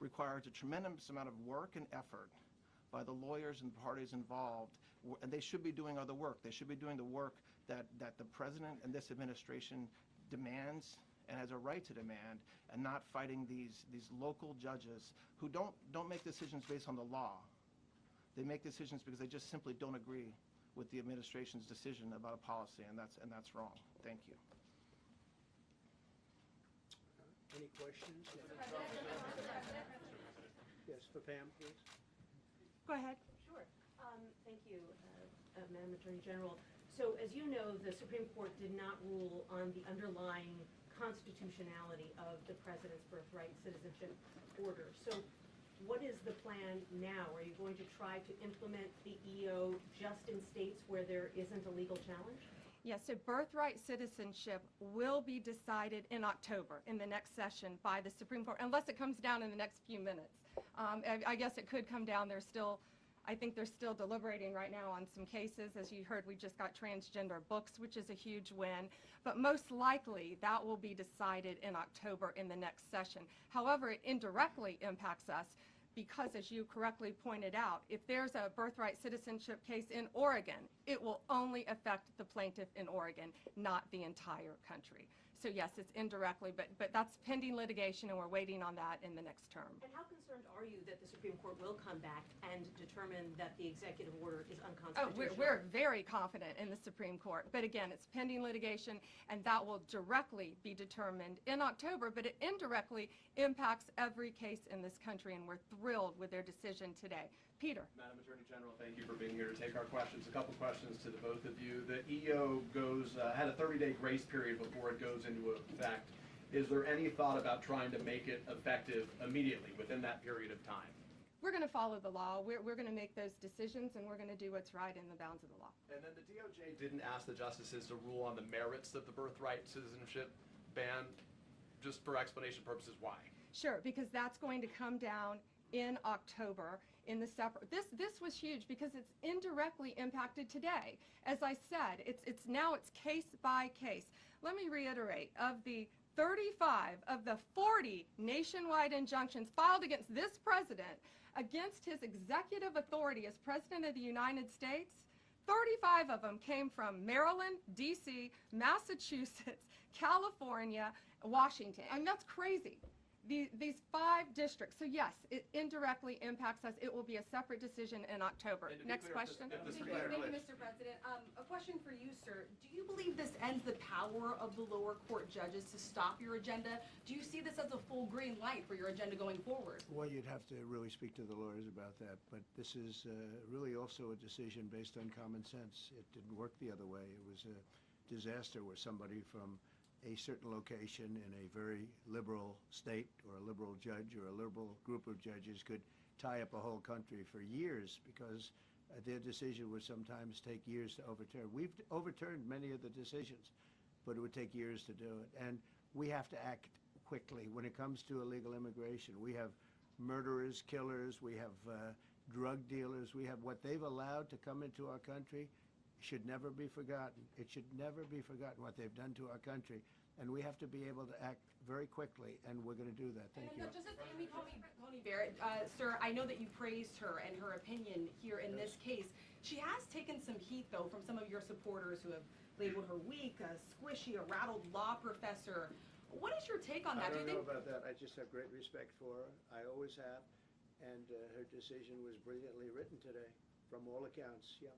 requires a tremendous amount of work and effort by the lawyers and parties involved, and they should be doing other work. They should be doing the work that the President and this administration demands and has a right to demand, and not fighting these local judges who don't make decisions based on the law. They make decisions because they just simply don't agree with the administration's decision about a policy, and that's wrong. Thank you. Any questions? Yes, for Pam, please. Go ahead. Sure. Thank you, Madam Attorney General. So, as you know, the Supreme Court did not rule on the underlying constitutionality of the President's birthright citizenship order. So, what is the plan now? Are you going to try to implement the EO just in states where there isn't a legal challenge? Yes, so birthright citizenship will be decided in October in the next session by the Supreme Court, unless it comes down in the next few minutes. I guess it could come down. I think they're still deliberating right now on some cases. As you heard, we just got transgender books, which is a huge win. But most likely, that will be decided in October in the next session. However, it indirectly impacts us because, as you correctly pointed out, if there's a birthright citizenship case in Oregon, it will only affect the plaintiff in Oregon, not the entire country. So yes, it's indirectly, but that's pending litigation, and we're waiting on that in the next term. And how concerned are you that the Supreme Court will come back and determine that the executive order is unconstitutional? Oh, we're very confident in the Supreme Court. But again, it's pending litigation, and that will directly be determined in October, but it indirectly impacts every case in this country, and we're thrilled with their decision today. Peter. Madam Attorney General, thank you for being here to take our questions. A couple questions to the both of you. The EO had a 30-day grace period before it goes into effect. Is there any thought about trying to make it effective immediately within that period of time? We're going to follow the law. We're going to make those decisions, and we're going to do what's right in the bounds of the law. And then the DOJ didn't ask the justices to rule on the merits of the birthright citizenship ban. Just for explanation purposes, why? Sure, because that's going to come down in October in the separate. This was huge because it's indirectly impacted today. As I said, it's case by case. Let me reiterate, of the 35 of the 40 nationwide injunctions filed against this president, against his executive authority as President of the United States, 35 of them came from Maryland, D.C., Massachusetts, California, Washington. I mean, that's crazy. These 5 districts. So yes, it indirectly impacts us. It will be a separate decision in October. Next question. Thank you, Mr. President. A question for you, sir. Do you believe this ends the power of the lower court judges to stop your agenda? Do you see this as a full green light for your agenda going forward? Well, you'd have to really speak to the lawyers about that, but this is really also a decision based on common sense. It didn't work the other way. It was a disaster where somebody from a certain location in a very liberal state, or a liberal judge, or a liberal group of judges could tie up a whole country for years because their decision would sometimes take years to overturn. We've overturned many of the decisions, but it would take years to do it. And we have to act quickly when it comes to illegal immigration. We have murderers, killers, we have drug dealers, we have what they've allowed to come into our country should never be forgotten. It should never be forgotten what they've done to our country. And we have to be able to act very quickly, and we're going to do that. Thank you. Just as Amy Coney Barrett, sir, I know that you praised her and her opinion here in this case. She has taken some heat, though, from some of your supporters who have labeled her weak, a squishy, a rattled law professor. What is your take on that? I don't know about that. I just have great respect for her. I always have. And her decision was brilliantly written today, from all accounts. Yeah.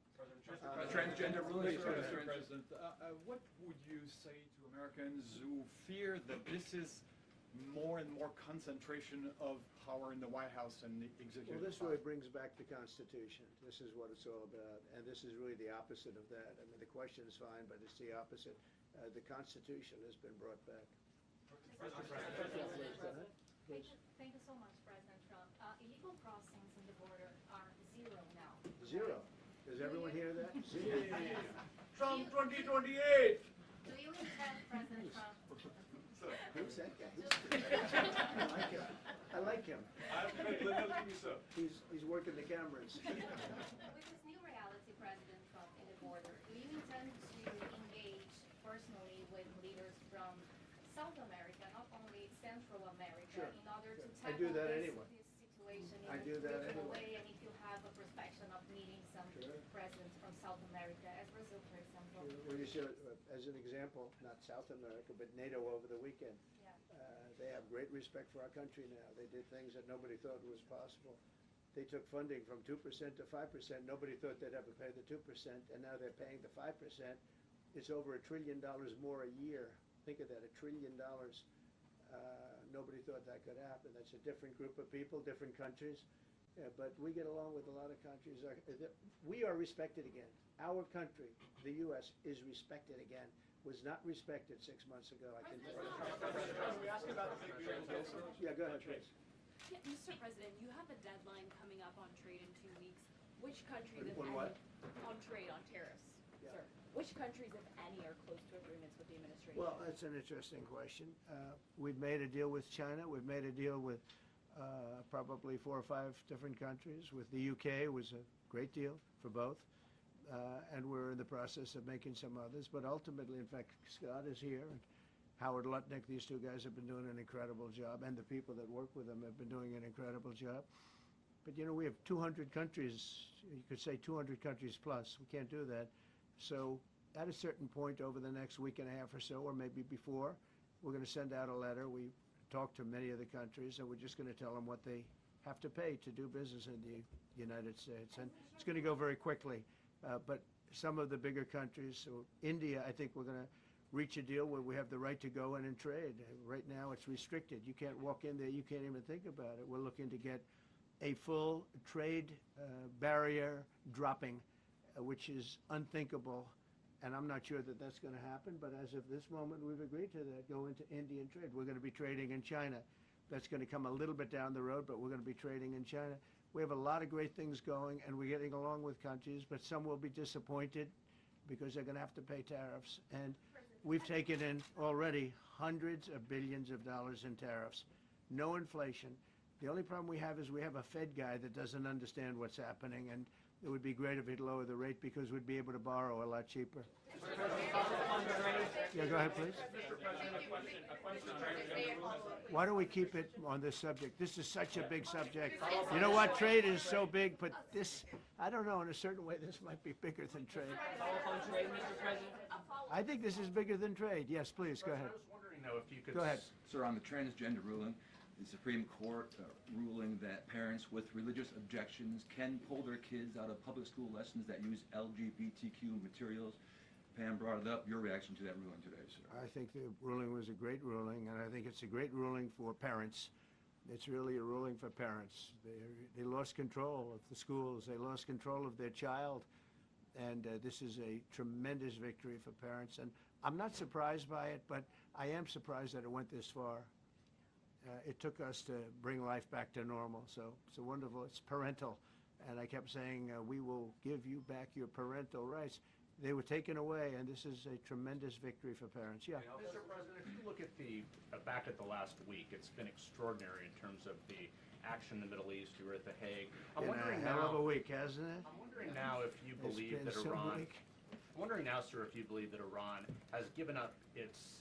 Transgender relations, Mr. President. What would you say to Americans who fear that this is more and more concentration of power in the White House and the executive? Well, this really brings back the Constitution. This is what it's all about, and this is really the opposite of that. I mean, the question is fine, but it's the opposite. The Constitution has been brought back. Thank you so much, President Trump. Illegal crossings on the border are 0 now. 0. Does everyone hear that? 0. Trump 2028! Do you intend, President Trump? Who's that guy? I like him. He's working the cameras. With this new reality, President Trump, in the border, do you intend to engage personally with leaders from South America, not only Central America, Sure. in order to I tackle do that this anyway. I do that virtual anyway. way, and if you have a prospection of meeting some Sure. presidents from South America, as Brazil, for example. When you show, as an example, not South America, but NATO over the weekend, Yeah. they have great respect for our country now. They did things that nobody thought was possible. They took funding from 2% to 5%. Nobody thought they'd ever pay the 2%, and now they're paying the 5%. It's over $1 trillion more a year. Think of that, $1 trillion. Nobody thought that could happen. That's a different group of people, different countries. But we get along with a lot of countries. We are respected again. Our country, the U.S., is respected again. Was not respected 6 months ago, I can tell you. Can we ask about the big trends also? Yeah, go ahead, please. Yeah, Mr. President, you have a deadline coming up on trade in 2 weeks. Which countries, if On any, what? on trade, on tariffs, Yeah. sir? Which countries, if any, are close to agreements with the administration? Well, that's an interesting question. We've made a deal with China. We've made a deal with probably 4 or 5 different countries. With the UK, it was a great deal for both. And we're in the process of making some others. But ultimately, in fact, Scott is here. And Howard Lutnick, these 2 guys have been doing an incredible job. And the people that work with them have been doing an incredible job. But, you know, we have 200 countries. You could say 200 countries plus. We can't do that. So at a certain point over the next week and a half or so, or maybe before, we're going to send out a letter. We talk to many of the countries, and we're just going to tell them what they have to pay to do business in the United States. And it's going to go very quickly. But some of the bigger countries, so India, I think we're going to reach a deal where we have the right to go in and trade. Right now it's restricted. You can't walk in there. You can't even think about it. We're looking to get a full trade barrier dropping, which is unthinkable. And I'm not sure that that's going to happen, but as of this moment, we've agreed to that, go into Indian trade. We're going to be trading in China. That's going to come a little bit down the road, but we're going to be trading in China. We have a lot of great things going, and we're getting along with countries, but some will be disappointed because they're going to have to pay tariffs. And we've taken in already hundreds of billions of dollars in tariffs. No inflation. The only problem we have is we have a Fed guy that doesn't understand what's happening, and it would be great if he'd lower the rate because we'd be able to borrow a lot cheaper. Yeah, go ahead, please. Why don't we keep it on this subject? This is such a big subject. You know what? Trade is so big, but this, I don't know, in a certain way, this might be bigger than trade. I think this is bigger than trade. Yes, please, go ahead. I was wondering, though, if you could... Go ahead. Sir, on the transgender ruling, the Supreme Court ruling that parents with religious objections can pull their kids out of public school lessons that use LGBTQ materials. Pam brought it up. Your reaction to that ruling today, sir? I think the ruling was a great ruling, and I think it's a great ruling for parents. It's really a ruling for parents. They lost control of the schools. They lost control of their child, and this is a tremendous victory for parents. And I'm not surprised by it, but I am surprised that it went this far. It took us to bring life back to normal, so it's wonderful. It's parental, and I kept saying, we will give you back your parental rights. They were taken away, and this is a tremendous victory for parents. Yeah. Mr. President, if you look at the back at the last week, it's been extraordinary in terms of the action in the Middle East. You were at The Hague. Been a hell of a week, hasn't it? I'm wondering now if you believe that Iran. I'm wondering now, sir, if you believe that Iran has given up its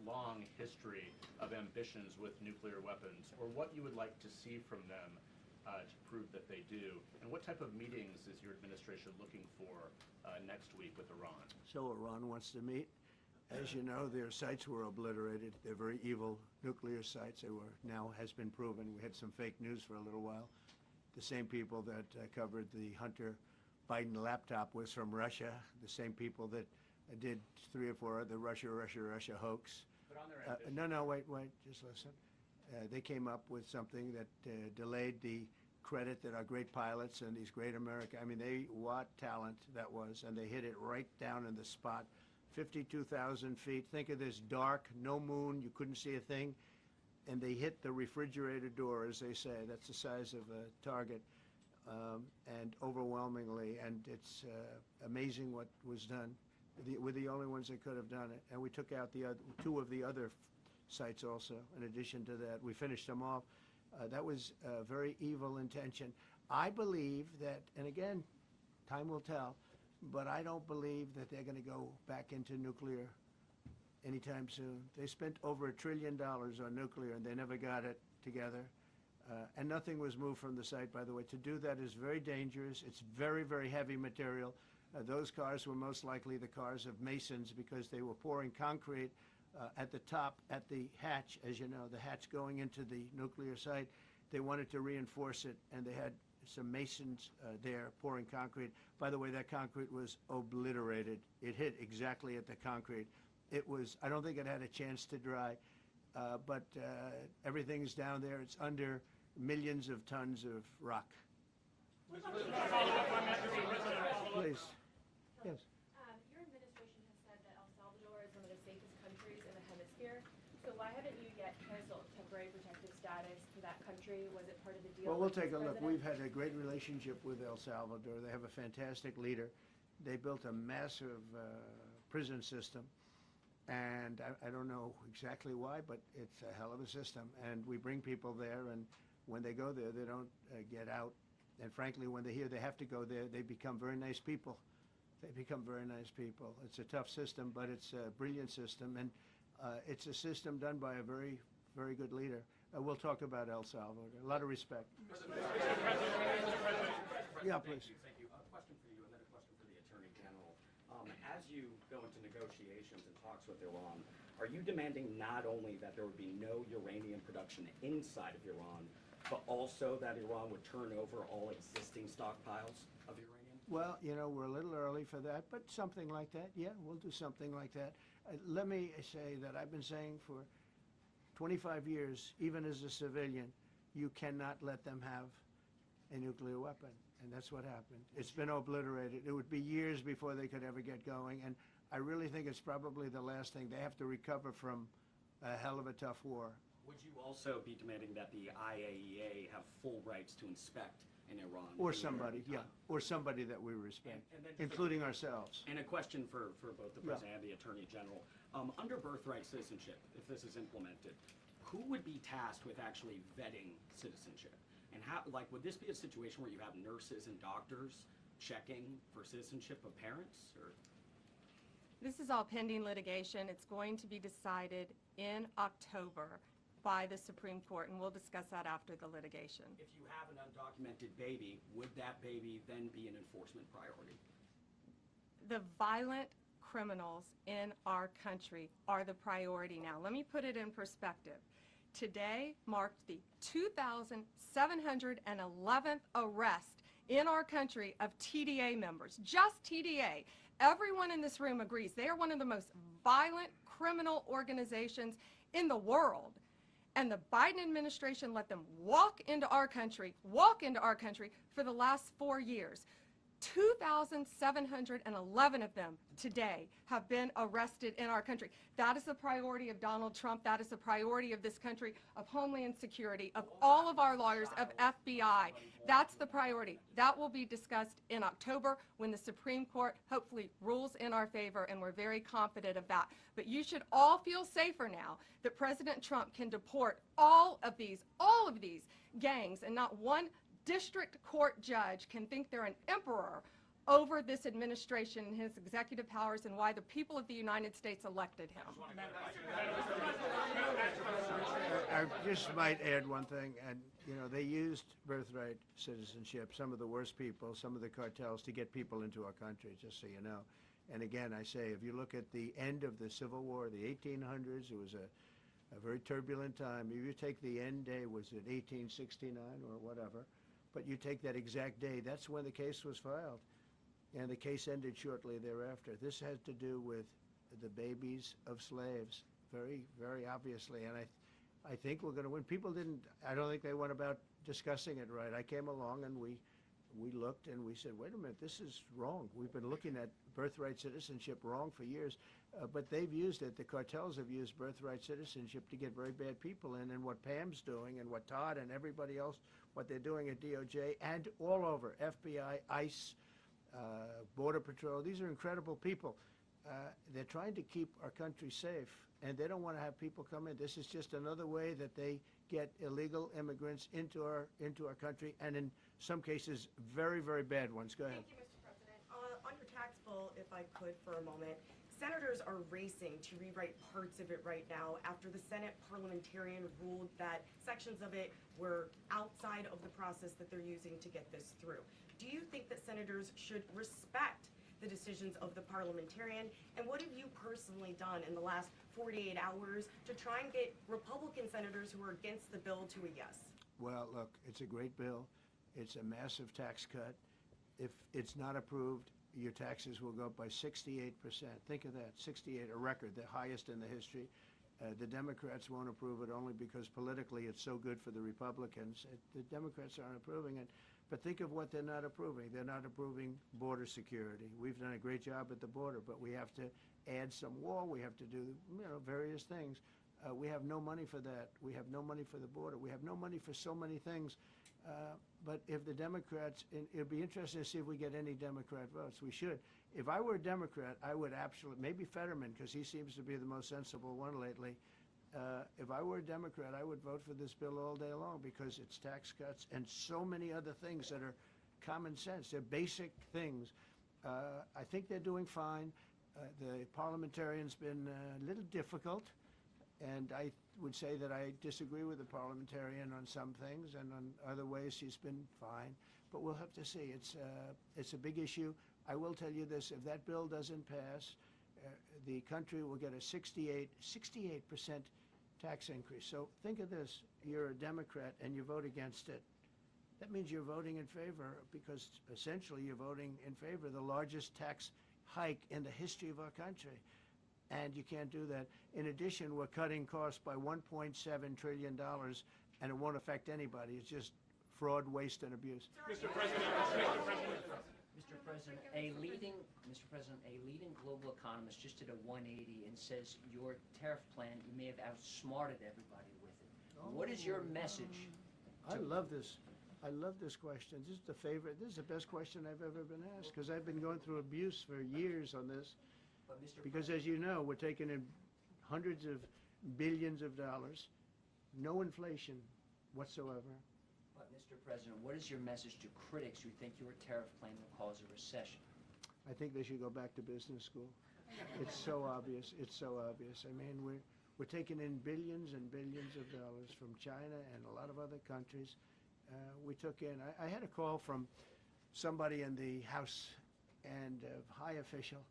long history of ambitions with nuclear weapons, or what you would like to see from them to prove that they do, and what type of meetings is your administration looking for next week with Iran? So Iran wants to meet. As you know, their sites were obliterated. They're very evil nuclear sites. They were, now has been proven. We had some fake news for a little while. The same people that covered the Hunter Biden laptop was from Russia. The same people that did 3 or 4 other Russia hoax. But on their No, wait, just listen. They came up with something that delayed the credit that our great pilots and these great what talent that was, and they hit it right down in the spot. 52,000 feet. Think of this, dark, no moon, you couldn't see a thing, and they hit the refrigerator door, as they say. That's the size of a target, and overwhelmingly, and it's amazing what was done. We're the only ones that could have done it, and we took out the 2 of the other sites also. In addition to that, we finished them off. That was a very evil intention. I believe that, and again, time will tell, but I don't believe that they're going to go back into nuclear anytime soon. They spent over $1 trillion on nuclear, and they never got it together. And nothing was moved from the site, by the way. To do that is very dangerous. It's very, very heavy material. Those cars were most likely the cars of masons because they were pouring concrete at the top, at the hatch, as you know, the hatch going into the nuclear site. They wanted to reinforce it, and they had some masons there pouring concrete. By the way, that concrete was obliterated. It hit exactly at the concrete. It was, I don't think it had a chance to dry, but everything's down there. It's under millions of tons of rock. Please. Yes. Your administration has said that El Salvador is one of the safest countries in the hemisphere. So why haven't you yet canceled temporary protective status for that country? Was it part of the deal? Well, we'll with take a the look. president? We've had a great relationship with El Salvador. They have a fantastic leader. They built a massive prison system. And I don't know exactly why, but it's a hell of a system. And we bring people there, and when they go there, they don't get out. And frankly, when they hear they have to go there, they become very nice people. They become very nice people. It's a tough system, but it's a brilliant system. And it's a system done by a very, very good leader. We'll talk about El Salvador. A lot of respect. Yeah, please. Thank you. A question for you and then a question for the Attorney General. As you go into negotiations and talks with Iran, are you demanding not only that there would be no uranium production inside of Iran, but also that Iran would turn over all existing stockpiles of uranium? Well, you know, we're a little early for that, but something like that, yeah, we'll do something like that. Let me say that I've been saying for 25 years, even as a civilian, you cannot let them have a nuclear weapon. And that's what happened. It's been obliterated. It would be years before they could ever get going. And I really think it's probably the last thing. They have to recover from a hell of a tough war. Would you also be demanding that the IAEA have full rights to inspect in Iran? Or somebody, yeah, or somebody that we respect, And then including ourselves. And a question for both the President and the Attorney General. Under birthright citizenship, if this is implemented, who would be tasked with actually vetting citizenship? And how, like, would this be a situation where you have nurses and doctors checking for citizenship of parents? Or? This is all pending litigation. It's going to be decided in October by the Supreme Court, and we'll discuss that after the litigation. If you have an undocumented baby, would that baby then be an enforcement priority? The violent criminals in our country are the priority now. Let me put it in perspective. Today marked the 2,711th arrest in our country of TDA members, just TDA. Everyone in this room agrees they are one of the most violent criminal organizations in the world. And the Biden administration let them walk into our country for the last 4 years. 2,711 of them today have been arrested in our country. That is the priority of Donald Trump. That is the priority of this country, of Homeland Security, of all of our lawyers, of FBI. That's the priority. That will be discussed in October when the Supreme Court hopefully rules in our favor, and we're very confident of that. But you should all feel safer now that President Trump can deport all of these gangs, and not one district court judge can think they're an emperor over this administration and his executive powers and why the people of the United States elected him. I just might add one thing, and you know, they used birthright citizenship, some of the worst people, some of the cartels, to get people into our country, just so you know. And again, I say, if you look at the end of the Civil War, the 1800s, it was a very turbulent time. If you take the end day, was it 1869 or whatever, but you take that exact day, that's when the case was filed. And the case ended shortly thereafter. This had to do with the babies of slaves, very, very obviously. And I think we're going to win. People didn't, I don't think they went about discussing it right. I came along and we looked and we said, wait a minute, this is wrong. We've been looking at birthright citizenship wrong for years, but they've used it. The cartels have used birthright citizenship to get very bad people in, and what Pam's doing and what Todd and everybody else, what they're doing at DOJ and all over, FBI, ICE, Border Patrol, these are incredible people. They're trying to keep our country safe, and they don't want to have people come in. This is just another way that they get illegal immigrants into our country, and in some cases, very, very bad ones. Go ahead. Thank you, Mr. President. On your tax bill, if I could for a moment, senators are racing to rewrite parts of it right now after the Senate parliamentarian ruled that sections of it were outside of the process that they're using to get this through. Do you think that senators should respect the decisions of the parliamentarian? And what have you personally done in the last 48 hours to try and get Republican senators who are against the bill to a yes? Well, look, it's a great bill. It's a massive tax cut. If it's not approved, your taxes will go up by 68%. Think of that, 68, a record, the highest in the history. The Democrats won't approve it only because politically it's so good for the Republicans. The Democrats aren't approving it. But think of what they're not approving. They're not approving border security. We've done a great job at the border, but we have to add some wall. We have to do, various things. We have no money for that. We have no money for the border. We have no money for so many things. But if the Democrats, it'd be interesting to see if we get any Democrat votes. We should. If I were a Democrat, I would absolutely, maybe Fetterman, because he seems to be the most sensible one lately. If I were a Democrat, I would vote for this bill all day long because it's tax cuts and so many other things that are common sense. They're basic things. I think they're doing fine. The parliamentarian's been a little difficult, and I would say that I disagree with the parliamentarian on some things, and on other ways she's been fine. But we'll have to see. It's a big issue. I will tell you this, if that bill doesn't pass, the country will get a 68% tax increase. So think of this, you're a Democrat and you vote against it. That means you're voting in favor, because essentially you're voting in favor of the largest tax hike in the history of our country. And you can't do that. In addition, we're cutting costs by $1.7 trillion, and it won't affect anybody. It's just fraud, waste, and abuse. Mr. President, a leading global economist just did a 180 and says your tariff plan, you may have outsmarted everybody with it. What is your message? I love this. I love this question. This is the favorite. This is the best question I've ever been asked, because I've been going through abuse for years on this. Because as you know, we're taking in hundreds of billions of dollars, no inflation whatsoever. But Mr. President, what is your message to critics who think your tariff plan will cause a recession? I think they should go back to business school. It's so obvious. It's so obvious. I mean, we're taking in billions and billions of dollars from China and a lot of other countries. We took in, I had a call from somebody in the House and a high official.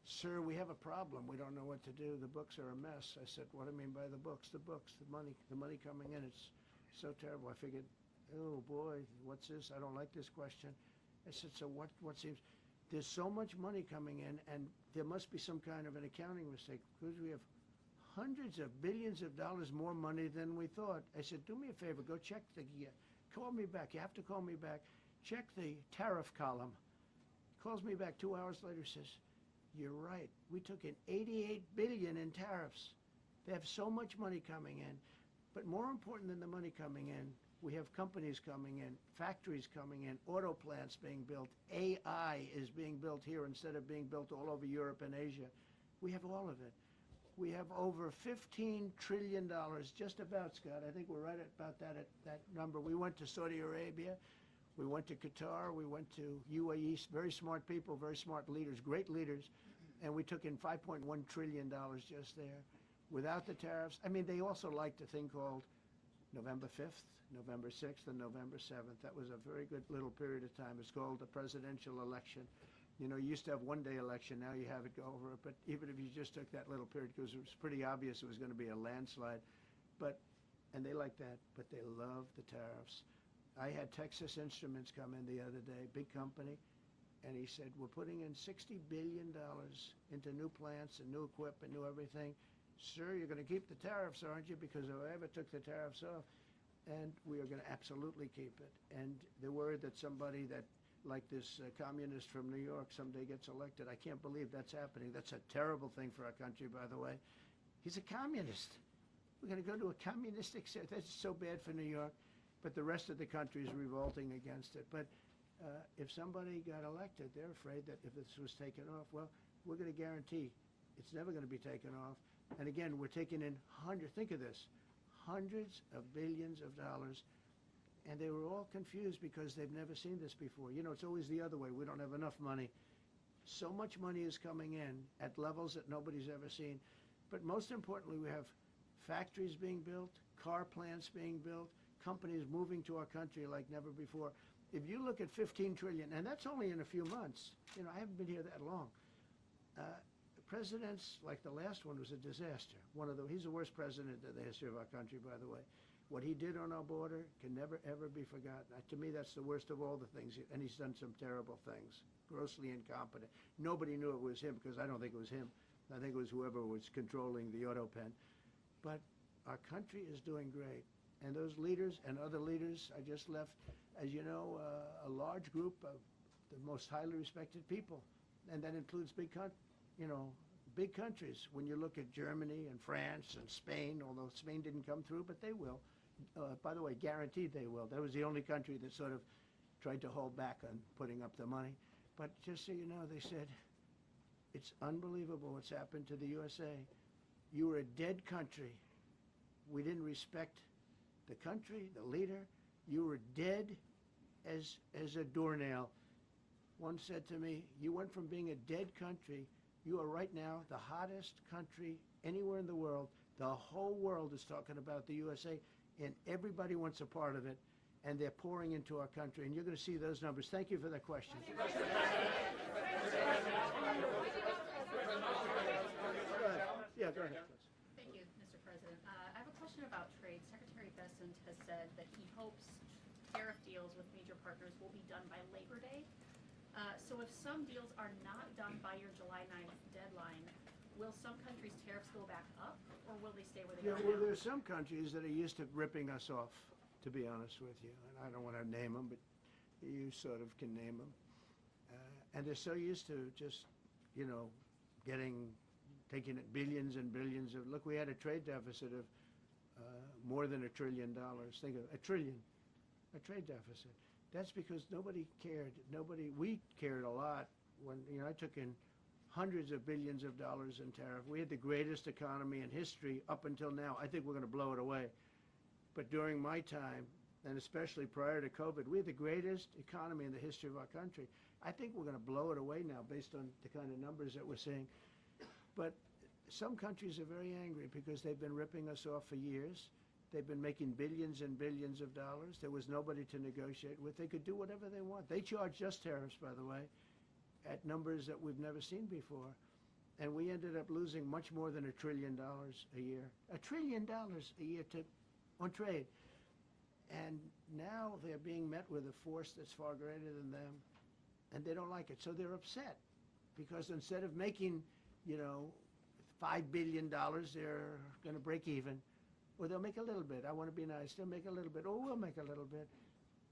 Sir, we have a problem. We don't know what to do. The books are a mess. I said, what do I mean by the books? The books, the money coming in. It's so terrible. I figured, oh boy, what's this? I don't like this question. I said, so what seems, there's so much money coming in, and there must be some kind of an accounting mistake, because we have hundreds of billions of dollars more money than we thought. I said, do me a favor, go check call me back. You have to call me back. Check the tariff column. Calls me back 2 hours later, says, you're right. We took in $88 billion in tariffs. They have so much money coming in. But more important than the money coming in, we have companies coming in, factories coming in, auto plants being built. AI is being built here instead of being built all over Europe and Asia. We have all of it. We have over $15 trillion, just about, Scott. I think we're right at about that number. We went to Saudi Arabia. We went to Qatar, we went to UAE, very smart people, very smart leaders, great leaders, and we took in $5.1 trillion just there without the tariffs. I mean, they also liked a thing called November 5th, November 6th, and November 7th. That was a very good little period of time. It's called the presidential election. You know, you used to have one-day election, now you have it go over it, but even if you just took that little period, because it was pretty obvious it was going to be a landslide, and they like that, but they love the tariffs. I had Texas Instruments come in the other day, big company, and he said, we're putting in $60 billion into new plants and new equipment, new everything. Sir, you're going to keep the tariffs, aren't you? Because if I ever took the tariffs off, and we are going to absolutely keep it. And they're worried that somebody that, like this communist from New York, someday gets elected. I can't believe that's happening. That's a terrible thing for our country, by the way. He's a communist. We're going to go to a communistic state. That's so bad for New York. But the rest of the country is revolting against it. But if somebody got elected, they're afraid that if this was taken off, well, we're going to guarantee it's never going to be taken off. And again, we're taking in think of this, hundreds of billions of dollars. And they were all confused because they've never seen this before. You know, it's always the other way. We don't have enough money. So much money is coming in at levels that nobody's ever seen. But most importantly, we have factories being built, car plants being built, companies moving to our country like never before. If you look at 15 trillion, and that's only in a few months, you know, I haven't been here that long. Presidents like the last one was a disaster. He's the worst president in the history of our country, by the way. What he did on our border can never, ever be forgotten. To me, that's the worst of all the things, and he's done some terrible things, grossly incompetent. Nobody knew it was him, because I don't think it was him. I think it was whoever was controlling the auto pen. But our country is doing great. And those leaders and other leaders I just left, as you know, a large group of the most highly respected people. And that includes big countries. When you look at Germany and France and Spain, although Spain didn't come through, but they will. By the way, guaranteed they will. That was the only country that sort of tried to hold back on putting up the money. But just so you know, they said, it's unbelievable what's happened to the USA. You were a dead country. We didn't respect the country, the leader. You were dead as a doornail. One said to me, you went from being a dead country, you are right now the hottest country anywhere in the world. The whole world is talking about the USA, and everybody wants a part of it, and they're pouring into our country, and you're going to see those numbers. Thank you for that question. Go ahead. Yeah, go ahead. Thank you, Mr. President. I have a question about trade. Secretary Bessent has said that he hopes tariff deals with major partners will be done by Labor Day. So if some deals are not done by your July 9th deadline, will some countries' tariffs go back up, or will they stay where they are Well, now? there are some countries that are used to ripping us off, to be honest with you. And I don't want to name them, but you sort of can name them. And they're so used to just, taking it billions and billions of, look, we had a trade deficit of more than $1 trillion. Think of a trillion, a trade deficit. That's because nobody cared. We cared a lot when, I took in hundreds of billions of dollars in tariff. We had the greatest economy in history up until now. I think we're going to blow it away. But during my time, and especially prior to COVID, we had the greatest economy in the history of our country. I think we're going to blow it away now based on the kind of numbers that we're seeing. But some countries are very angry because they've been ripping us off for years. They've been making billions and billions of dollars. There was nobody to negotiate with. They could do whatever they want. They charged us tariffs, by the way, at numbers that we've never seen before. And we ended up losing much more than $1 trillion a year. $1 trillion a year on trade. And now they're being met with a force that's far greater than them, and they don't like it. So they're upset because instead of making, $5 billion, they're going to break even. Or they'll make a little bit. I want to be nice. They'll make a little bit. Or we'll make a little bit.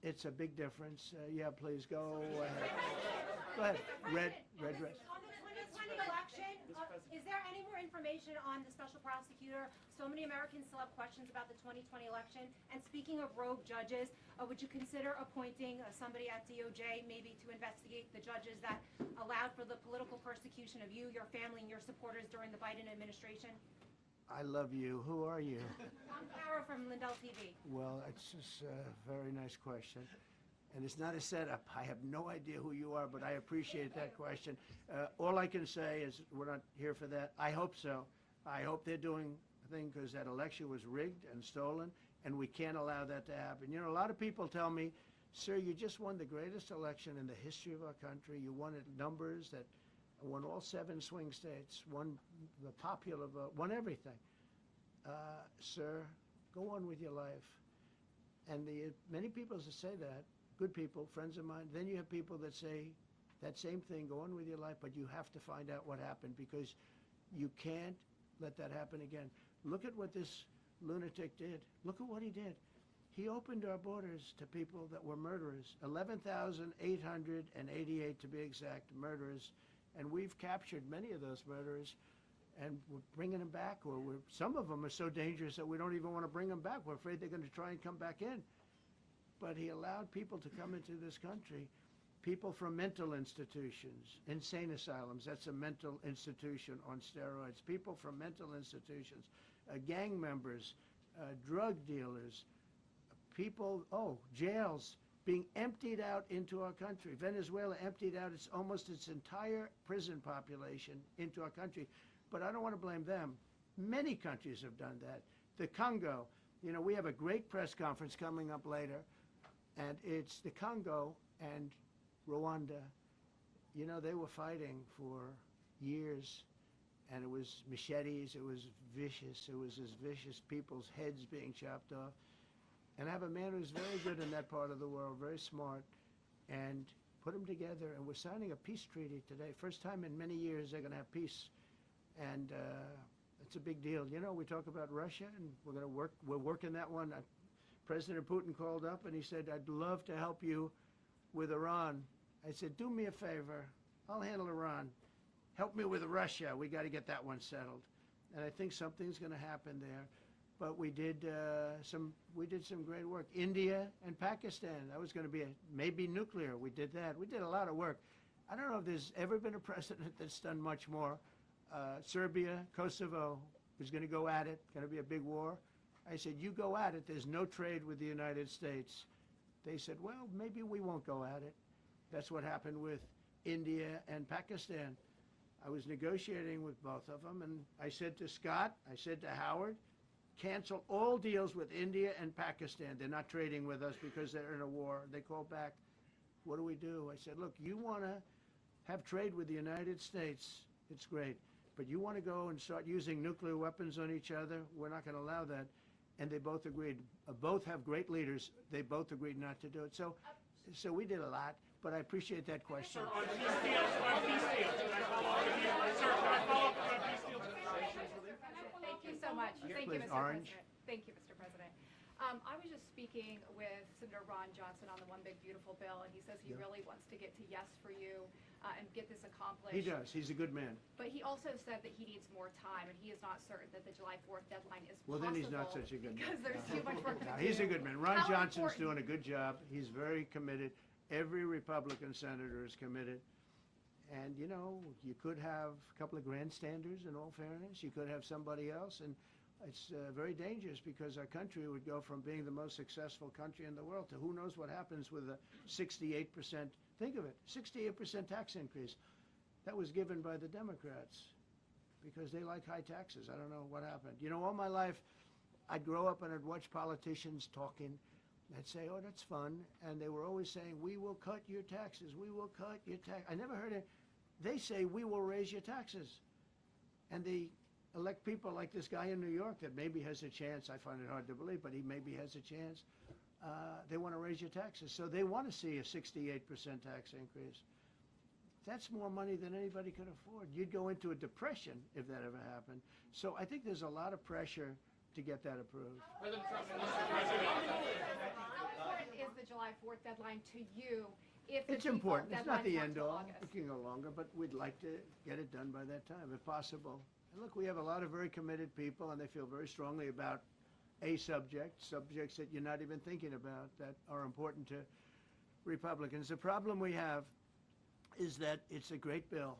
It's a big difference. Yeah, please go ahead. Go ahead. Red dress. On the 2020 election, is there any more information on the special prosecutor? So many Americans still have questions about the 2020 election. And speaking of rogue judges, would you consider appointing somebody at DOJ maybe to investigate the judges that allowed for the political persecution of you, your family, and your supporters during the Biden administration? I love you. Who are you? I'm Kara from Lindell TV. Well, it's just a very nice question. And it's not a setup. I have no idea who you are, but I appreciate that question. All I can say is we're not here for that. I hope so. I hope they're doing a thing because that election was rigged and stolen, and we can't allow that to happen. A lot of people tell me, sir, you just won the greatest election in the history of our country. You won at numbers that won all 7 swing states, won the popular vote, won everything. Sir, go on with your life. And many people say that, good people, friends of mine. Then you have people that say that same thing, go on with your life, but you have to find out what happened because you can't let that happen again. Look at what this lunatic did. Look at what he did. He opened our borders to people that were murderers, 11,888 to be exact, murderers. And we've captured many of those murderers, and we're bringing them back, or some of them are so dangerous that we don't even want to bring them back. We're afraid they're going to try and come back in. But he allowed people to come into this country, people from mental institutions, insane asylums, that's a mental institution on steroids, people from mental institutions, gang members, drug dealers, people, jails, being emptied out into our country. Venezuela emptied out almost its entire prison population into our country. But I don't want to blame them. Many countries have done that. The Congo, you know, we have a great press conference coming up later, and it's the Congo and Rwanda. You know, they were fighting for years, and it was machetes, it was vicious, it was as vicious, people's heads being chopped off. And I have a man who's very good in that part of the world, very smart, and put them together, and we're signing a peace treaty today. First time in many years they're going to have peace, and it's a big deal. You know, we talk about Russia, and we're working that one. President Putin called up, and he said, I'd love to help you with Iran. I said, do me a favor, I'll handle Iran. Help me with Russia, we got to get that one settled. And I think something's going to happen there. But we did some great work. India and Pakistan, that was going to be maybe nuclear. We did that. We did a lot of work. I don't know if there's ever been a president that's done much more. Serbia, Kosovo was going to go at it, going to be a big war. I said, you go at it. There's no trade with the United States. They said, well, maybe we won't go at it. That's what happened with India and Pakistan. I was negotiating with both of them, and I said to Scott, I said to Howard, cancel all deals with India and Pakistan. They're not trading with us because they're in a war. They called back, what do we do? I said, look, you want to have trade with the United States, it's great. But you want to go and start using nuclear weapons on each other? We're not going to allow that. And they both agreed. Both have great leaders. They both agreed not to do it. So we did a lot, but I appreciate that question. Sir, on peace deals, can I follow up with you? Sir, can I follow up on peace deals? Thank you so much. Yes, Thank you, please. Mr. Orange. President. Thank you, Mr. President. I was just speaking with Senator Ron Johnson on the One Big Beautiful Bill, and he says he really wants to get to yes for you and get this accomplished. He does. He's a good man. But he also said that he needs more time, and he is not certain that the July 4th deadline is Well, possible. then he's not such a good man. Because there's too much work to do. He's a good man. Ron How Johnson's important- doing a good job. He's very committed. Every Republican senator is committed. And, you know, you could have a couple of grandstanders, in all fairness. You could have somebody else. And it's very dangerous because our country would go from being the most successful country in the world to who knows what happens with a 68%, think of it, 68% tax increase. That was given by the Democrats because they like high taxes. I don't know what happened. You know, all my life, I'd grow up and I'd watch politicians talking. I'd say, oh, that's fun. And they were always saying, we will cut your taxes. We will cut your tax. I never heard it. They say, we will raise your taxes. And they elect people like this guy in New York that maybe has a chance. I find it hard to believe, but he maybe has a chance. They want to raise your taxes. So they want to see a 68% tax increase. That's more money than anybody could afford. You'd go into a depression if that ever happened. So I think there's a lot of pressure to get that approved. President Trump, How important is the July 4th deadline to you if the It's default important. It's not deadline's the not end till all. August? It can go longer, but we'd like to get it done by that time, if possible. And look, we have a lot of very committed people, and they feel very strongly about a subject, subjects that you're not even thinking about that are important to Republicans. The problem we have is that it's a great bill.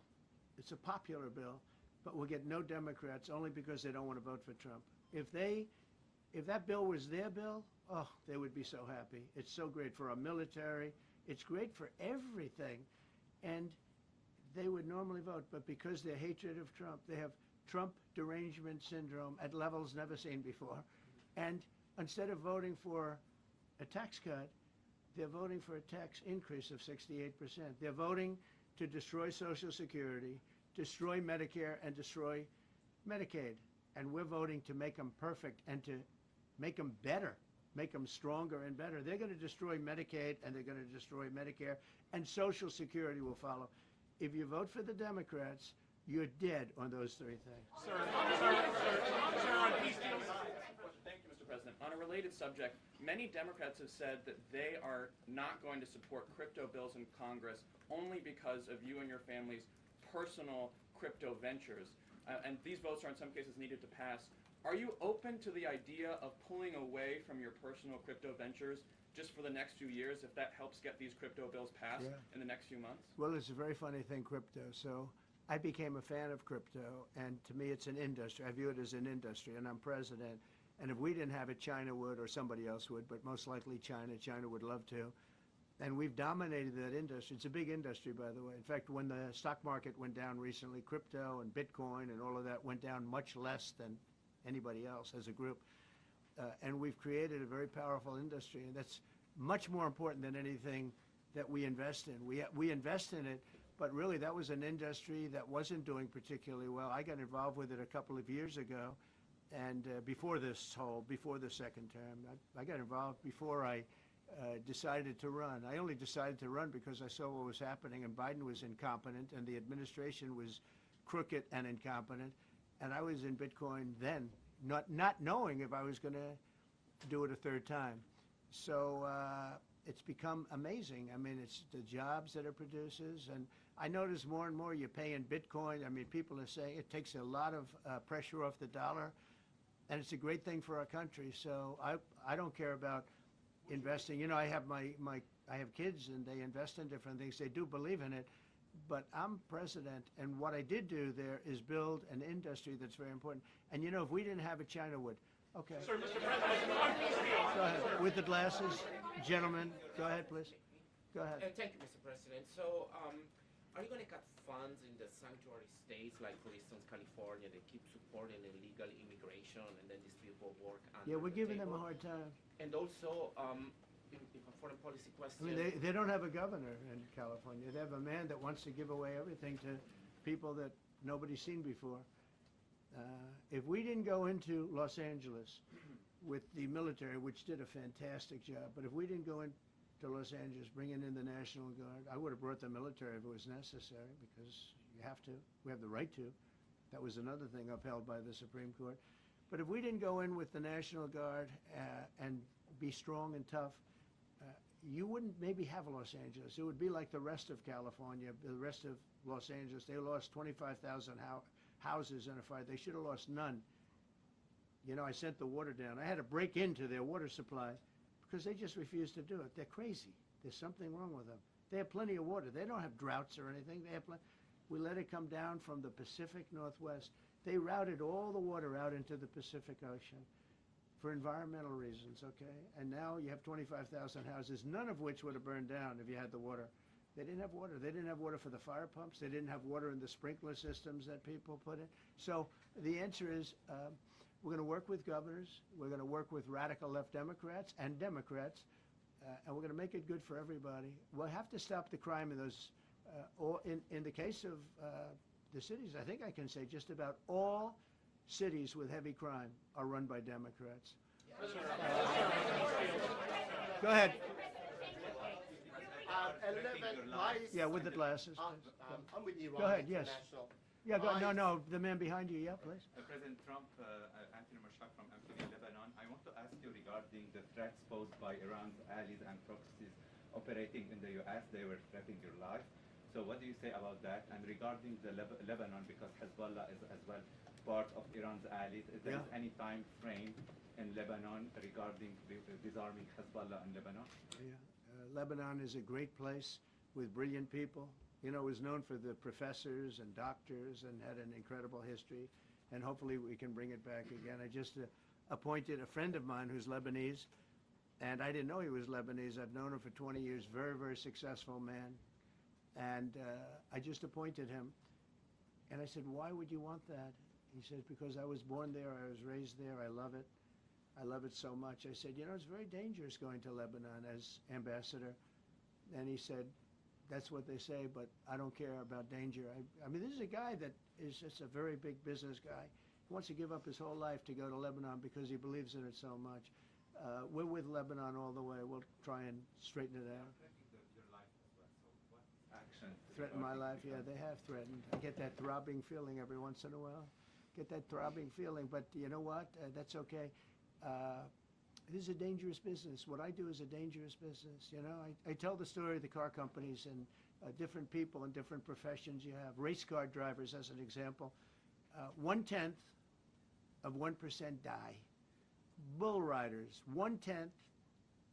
It's a popular bill, but we'll get no Democrats only because they don't want to vote for Trump. If that bill was their bill, oh, they would be so happy. It's so great for our military. It's great for everything. And they would normally vote, but because their hatred of Trump, they have Trump derangement syndrome at levels never seen before. And instead of voting for a tax cut, they're voting for a tax increase of 68%. They're voting to destroy Social Security, destroy Medicare, and destroy Medicaid. And we're voting to make them perfect and to make them better, make them stronger and better. They're going to destroy Medicaid, and they're going to destroy Medicare, and Social Security will follow. If you vote for the Democrats, you're dead on those three things. Sir, on peace deals. Thank you, Mr. President. On a related subject, many Democrats have said that they are not going to support crypto bills in Congress only because of you and your family's personal crypto ventures. And these votes are in some cases needed to pass. Are you open to the idea of pulling away from your personal crypto ventures just for the next few years if that helps get these crypto bills passed in the next few months? Well, it's a very funny thing, crypto. So I became a fan of crypto, and to me it's an industry. I view it as an industry, and I'm president. And if we didn't have it, China would, or somebody else would, but most likely China. China would love to. And we've dominated that industry. It's a big industry, by the way. In fact, when the stock market went down recently, crypto and Bitcoin and all of that went down much less than anybody else as a group. And we've created a very powerful industry, and that's much more important than anything that we invest in. We invest in it, but really that was an industry that wasn't doing particularly well. I got involved with it a couple of years ago, and before the second term. I got involved before I decided to run. I only decided to run because I saw what was happening, and Biden was incompetent, and the administration was crooked and incompetent, and I was in Bitcoin then, not knowing if I was going to do it a third time. So it's become amazing. I mean, it's the jobs that it produces, and I notice more and more you pay in Bitcoin. I mean, people are saying it takes a lot of pressure off the dollar, and it's a great thing for our country. So I don't care about investing. You know, I have I have kids, and they invest in different things. They do believe in it, but I'm president, and what I did do there is build an industry that's very important. And you know, if we didn't have it, China would. Okay. Sir, Mr. President, go ahead. With the glasses, gentlemen, go ahead, please. Go ahead. Thank you, Mr. President. So, are you going to cut funds in the sanctuary states, like for instance California, they keep supporting illegal immigration, and then these people work under Yeah, we're giving them a table? hard time. And also, if a foreign policy question. I mean, they don't have a governor in California. They have a man that wants to give away everything to people that nobody's seen before. If we didn't go into Los Angeles with the military, which did a fantastic job, but if we didn't go into Los Angeles bringing in the National Guard, I would have brought the military if it was necessary, because you have to. We have the right to. That was another thing upheld by the Supreme Court. But if we didn't go in with the National Guard and be strong and tough, you wouldn't maybe have Los Angeles. It would be like the rest of California, the rest of Los Angeles. They lost 25,000 houses in a fire. They should have lost none. You know, I sent the water down. I had to break into their water supply because they just refused to do it. They're crazy. There's something wrong with them. They have plenty of water. They don't have droughts or anything. They have we let it come down from the Pacific Northwest. They routed all the water out into the Pacific Ocean for environmental reasons, okay? And now you have 25,000 houses, none of which would have burned down if you had the water. They didn't have water. They didn't have water for the fire pumps. They didn't have water in the sprinkler systems that people put in. So the answer is we're going to work with governors. We're going to work with radical left Democrats and Democrats, and we're going to make it good for everybody. We'll have to stop the crime in those, in the case of the cities, I think I can say just about all cities with heavy crime are run by Democrats. Go ahead. Yeah, with the glasses. I'm with you, Go ahead, yes. International. Yeah, no, the man behind you, yeah, please. President Trump, Anthony Mashak from MTV Lebanon. I want to ask you regarding the threats posed by Iran's allies and proxies operating in the U.S. They were threatening your life. So what do you say about that? And regarding the Lebanon, because Hezbollah is as well part of Iran's allies, is there any time frame in Lebanon regarding disarming Hezbollah in Lebanon? Yeah. Lebanon is a great place with brilliant people. You know, it was known for the professors and doctors and had an incredible history. And hopefully we can bring it back again. I just appointed a friend of mine who's Lebanese, and I didn't know he was Lebanese. I've known him for 20 years, very, very successful man. And I just appointed him. And I said, why would you want that? He says, because I was born there, I was raised there, I love it. I love it so much. I said, you know, it's very dangerous going to Lebanon as ambassador. And he said, that's what they say, but I don't care about danger. I mean, this is a guy that is just a very big business guy. He wants to give up his whole life to go to Lebanon because he believes in it so much. We're with Lebanon all the way. We'll try and straighten it out. Threaten my life? Yeah, they have threatened. I get that throbbing feeling every once in a while. Get that throbbing feeling, but you know what? That's okay. This is a dangerous business. What I do is a dangerous business. You know, I tell the story of the car companies and different people and different professions you have. Race car drivers, as an example. 1/10 of 1% die. Bull riders, 1/10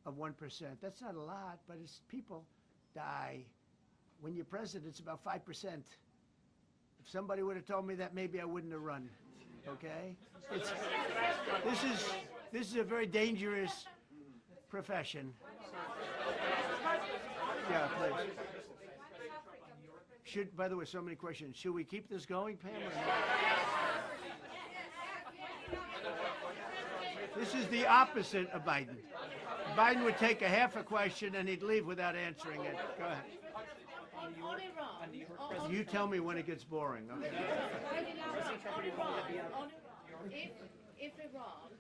of 1%. That's not a lot, but it's people die. When you're president, it's about 5%. If somebody would have told me that, maybe I wouldn't have run. Okay? This is a very dangerous profession. Yeah, please. Should, by the way, so many questions. Should we keep this going, Pam, or not? This is the opposite of Biden. Biden would take a half a question and he'd leave without answering it. Go ahead. On Iran. You tell me when it gets boring. Okay. If Iran.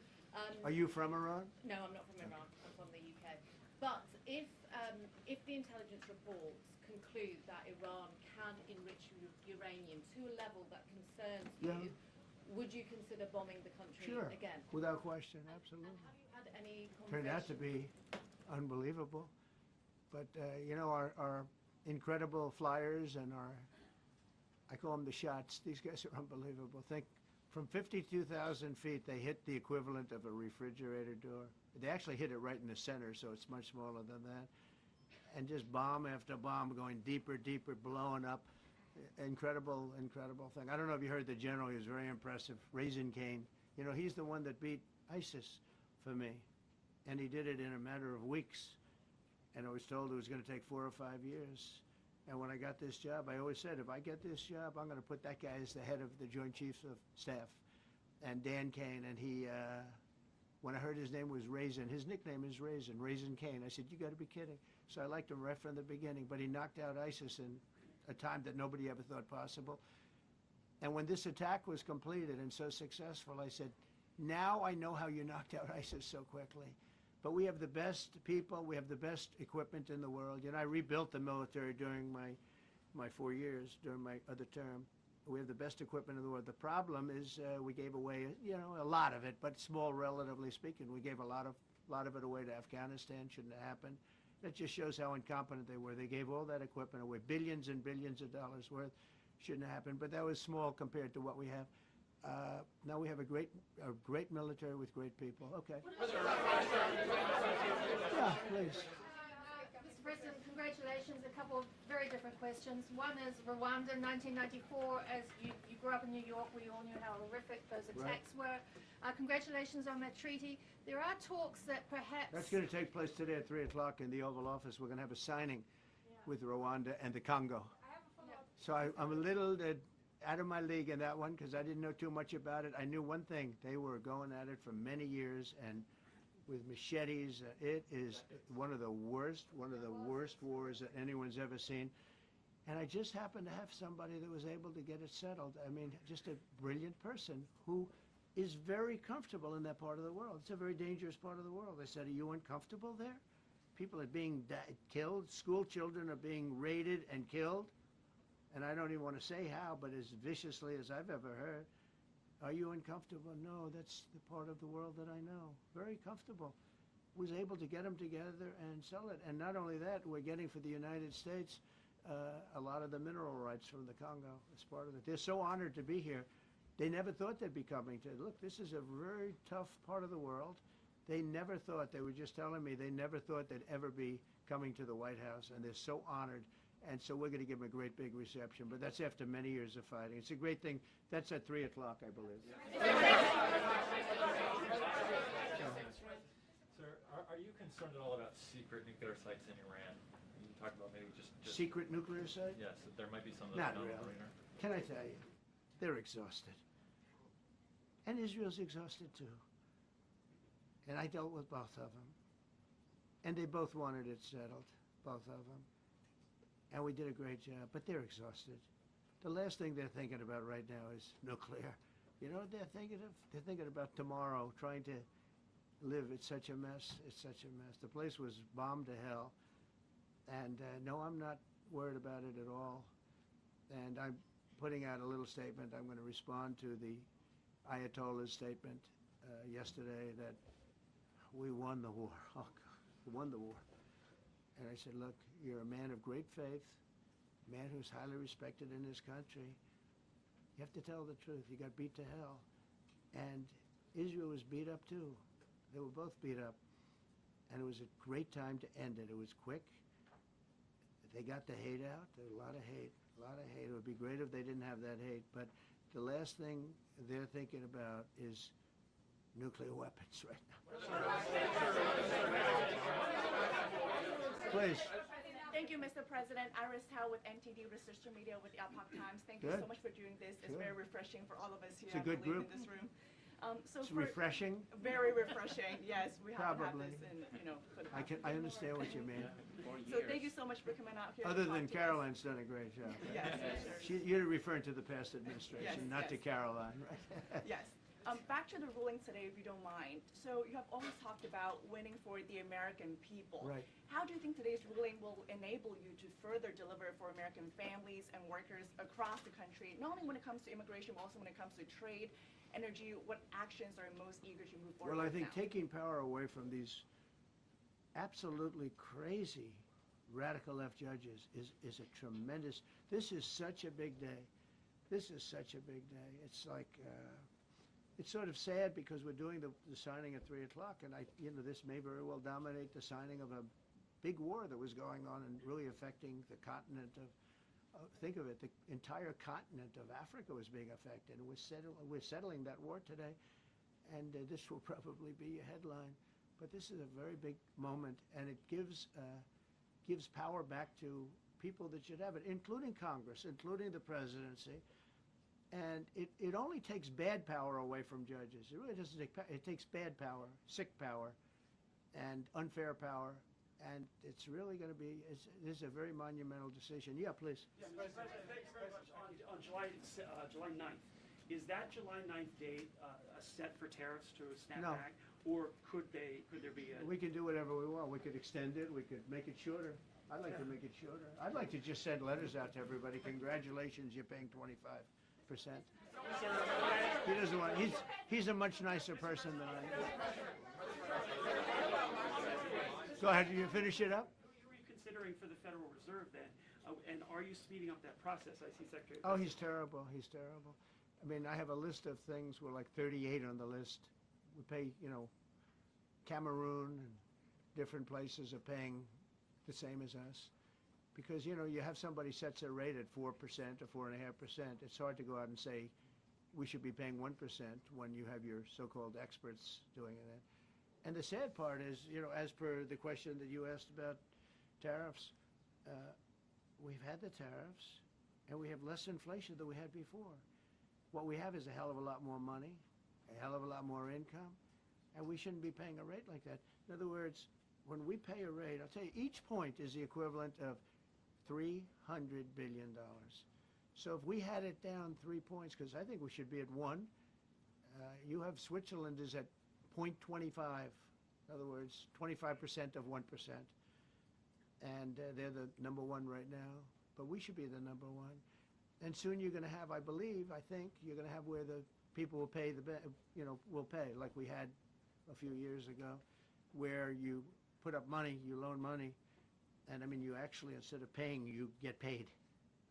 Are you from Iran? No, I'm not from Iran. I'm from the UK. But if the intelligence reports conclude that Iran can enrich uranium to a level that concerns you, would you consider bombing the country again? Without question, absolutely. Have you had any conversations? Turned out to be unbelievable. But, you know, our incredible flyers and I call them the shots. These guys are unbelievable. Think, from 52,000 feet, they hit the equivalent of a refrigerator door. They actually hit it right in the center, so it's much smaller than that. And just bomb after bomb going deeper, deeper, blowing up. Incredible, incredible thing. I don't know if you heard the general. He was very impressive. Raisin Cane. You know, he's the one that beat ISIS for me. And he did it in a matter of weeks. And I was told it was going to take 4 or 5 years. And when I got this job, I always said, if I get this job, I'm going to put that guy as the head of the Joint Chiefs of Staff. And Dan Kane, and he, when I heard his name was Raisin, his nickname is Raisin Cane. I said, you got to be kidding. So I liked him right from the beginning. But he knocked out ISIS in a time that nobody ever thought possible. And when this attack was completed and so successful, I said, now I know how you knocked out ISIS so quickly. But we have the best people, we have the best equipment in the world. You know, I rebuilt the military during my 4 years, during my other term. We have the best equipment in the world. The problem is we gave away, you know, a lot of it, but small, relatively speaking. We gave a lot of it away to Afghanistan. Shouldn't have happened. That just shows how incompetent they were. They gave all that equipment away, billions and billions of dollars worth. Shouldn't have happened, but that was small compared to what we have. Now we have a great military with great people. Okay. Yeah, please. Mr. President, congratulations. A couple of very different questions. One is Rwanda, 1994. As you grew up in New York, we all knew how horrific those attacks were. Congratulations on that treaty. There are talks that perhaps... That's going to take place today at 3 o'clock in the Oval Office. We're going to have a signing with Rwanda and the Congo. So I'm a little out of my league in that one because I didn't know too much about it. I knew one thing. They were going at it for many years and with machetes. It is one of the worst wars that anyone's ever seen. And I just happened to have somebody that was able to get it settled. I mean, just a brilliant person who is very comfortable in that part of the world. It's a very dangerous part of the world. I said, are you uncomfortable there? People are being killed. School children are being raided and killed. And I don't even want to say how, but as viciously as I've ever heard. Are you uncomfortable? No, that's the part of the world that I know. Very comfortable. Was able to get them together and sell it. And not only that, we're getting for the United States a lot of the mineral rights from the Congo as part of it. They're so honored to be here. They never thought they'd be coming to. Look, this is a very tough part of the world. They never thought, they were just telling me, they never thought they'd ever be coming to the White House, and they're so honored. And so we're going to give them a great big reception, but that's after many years of fighting. It's a great thing. That's at 3 o'clock, I believe. Sir, are you concerned at all about secret nuclear sites in Iran? You talked about maybe just secret nuclear site? Yes, that there might be some that Not are really. no-brainer. Can I tell you? They're exhausted. And Israel's exhausted too. And I dealt with both of them. And they both wanted it settled, both of them. And we did a great job, but they're exhausted. The last thing they're thinking about right now is nuclear. You know what they're thinking of? They're thinking about tomorrow, trying to live. It's such a mess. It's such a mess. The place was bombed to hell. And no, I'm not worried about it at all. And I'm putting out a little statement. I'm going to respond to the Ayatollah's statement yesterday that we won the war. Oh, God, we won the war. And I said, look, you're a man of great faith, a man who's highly respected in this country. You have to tell the truth. You got beat to hell. And Israel was beat up too. They were both beat up. And it was a great time to end it. It was quick. They got the hate out. There was a lot of hate, a lot of hate. It would be great if they didn't have that hate. But the last thing they're thinking about is nuclear weapons right now. Please. Thank you, Mr. President. Iris Howe with NTD Research Media with the Epoch Times. Thank you Good. so much for doing this. It's Sure. very refreshing for all of us here, It's a I good believe, group. in this room. It's refreshing. Very refreshing. Yes, we haven't had Probably. this in, for the I understand what you mean. So thank you so much for coming out here. Other to than talk to us. Caroline's done a great job. Yes, sure. You're referring to the past administration, Yes, not yes. to Caroline, right? Yes. Back to the ruling today, if you don't mind. So you have always talked about winning for the American people. Right. How do you think today's ruling will enable you to further deliver for American families and workers across the country, not only when it comes to immigration, but also when it comes to trade, energy? What actions are most eager to move forward Well, I with think now? taking power away from these absolutely crazy radical left judges is a tremendous, this is such a big day. This is such a big day. It's like, it's sort of sad because we're doing the signing at 3 o'clock, and this may very well dominate the signing of a big war that was going on and really affecting the continent of, think of it, the entire continent of Africa was being affected. And we're settling that war today, and this will probably be a headline. But this is a very big moment, and it gives power back to people that should have it, including Congress, including the presidency. And it only takes bad power away from judges. It really doesn't take power. It takes bad power, sick power, and unfair power. And it's really going to be, this is a very monumental decision. Yeah, please. Yes, President, thank you very much. On July 9th, is that July 9th date set for tariffs to snap No. back? Or could there be a... We can do whatever we want. We could extend it. We could make it shorter. I'd like to make it shorter. I'd like to just send letters out to everybody. Congratulations, you're paying 25%. He doesn't want, he's a much nicer person than I am. Go ahead, you finish it up? Who are you considering for the Federal Reserve then? And are you speeding up that process? I see Secretary... Oh, he's terrible. He's terrible. I mean, I have a list of things. We're like 38 on the list. We pay, Cameroon and different places are paying the same as us. Because, you have somebody sets a rate at 4% or 4.5%. It's hard to go out and say we should be paying 1% when you have your so-called experts doing it. And the sad part is, as per the question that you asked about tariffs, we've had the tariffs and we have less inflation than we had before. What we have is a hell of a lot more money, a hell of a lot more income, and we shouldn't be paying a rate like that. In other words, when we pay a rate, I'll tell you, each point is the equivalent of $300 billion. So if we had it down 3 points, because I think we should be at 1, you have Switzerland is at 0.25, in other words, 25% of 1%. And they're the number 1 right now, but we should be the number 1. And soon you're going to have, I think, you're going to have where the people will pay will pay, like we had a few years ago, where you put up money, you loan money, and I mean, you actually, instead of paying, you get paid.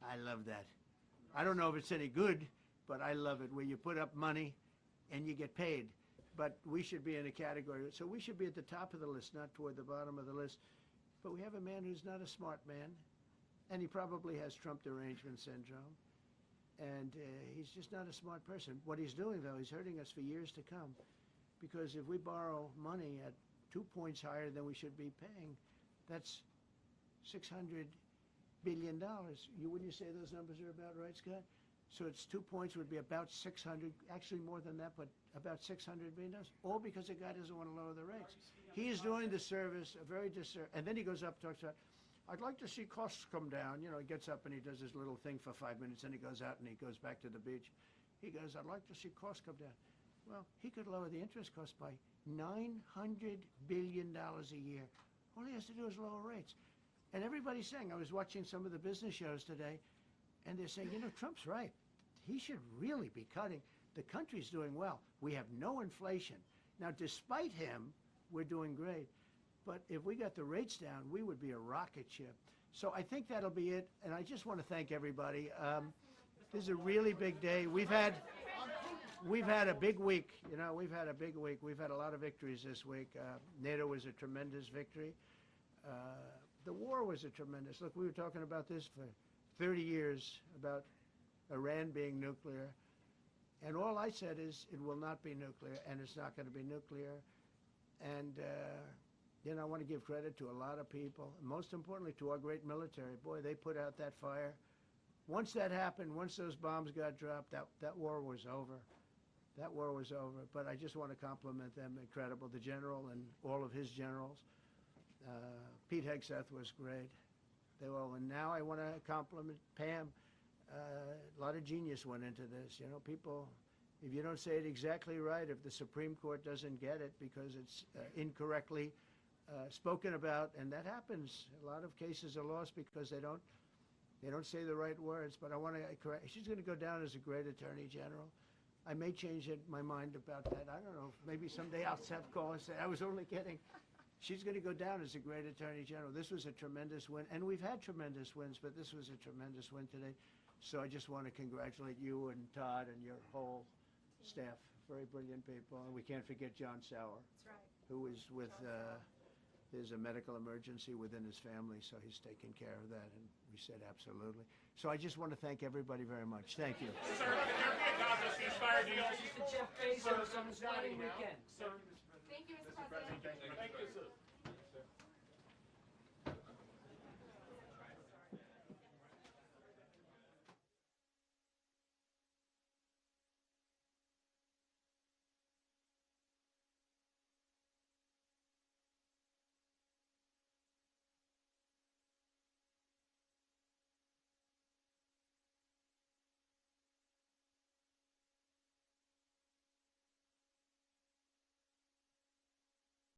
I love that. I don't know if it's any good, but I love it, where you put up money and you get paid. But we should be in a category, so we should be at the top of the list, not toward the bottom of the list. But we have a man who's not a smart man, and he probably has Trump derangement syndrome. And he's just not a smart person. What he's doing, though, he's hurting us for years to come. Because if we borrow money at 2 points higher than we should be paying, that's $600 billion. Wouldn't you say those numbers are about right, Scott? So it's 2 points would be about 600, actually more than that, but about $600 billion, all because the guy doesn't want to lower the rates. He is doing the service, a very disservice, and then he goes up and talks about, I'd like to see costs come down. He gets up and he does his little thing for 5 minutes, and he goes out and he goes back to the beach. He goes, I'd like to see costs come down. Well, he could lower the interest cost by $900 billion a year. All he has to do is lower rates. And everybody's saying, I was watching some of the business shows today, and they're saying, Trump's right. He should really be cutting. The country's doing well. We have no inflation. Now, despite him, we're doing great. But if we got the rates down, we would be a rocket ship. So I think that'll be it. And I just want to thank everybody. This is a really big day. We've had a big week. We've had a big week. We've had a lot of victories this week. NATO was a tremendous victory. The war was a tremendous. Look, we were talking about this for 30 years, about Iran being nuclear. And all I said is it will not be nuclear, and it's not going to be nuclear. And I want to give credit to a lot of people, most importantly to our great military. Boy, they put out that fire. Once that happened, once those bombs got dropped, that war was over. That war was over. But I just want to compliment them. Incredible. The general and all of his generals. Pete Hegseth was great. They all. And now I want to compliment Pam. A lot of genius went into this. People, if you don't say it exactly right, if the Supreme Court doesn't get it because it's incorrectly spoken about, and that happens. A lot of cases are lost because they don't say the right words. But I want to correct. She's going to go down as a great attorney general. I may change my mind about that. I don't know. Maybe someday I'll have call and say I was only kidding. She's going to go down as a great attorney general. This was a tremendous win, and we've had tremendous wins, but this was a tremendous win today. So I just want to congratulate you and Todd and your whole staff. Very brilliant people. And we can't forget John Sauer. That's right. Who is with, there's a medical emergency within his family, so he's taking care of that, and we said absolutely. So I just want to thank everybody very much. Thank you. Sir, can there be a God that's inspired you? Jeff Bezos on his wedding weekend. Sir, Thank you, Mr. President. Thank you, sir.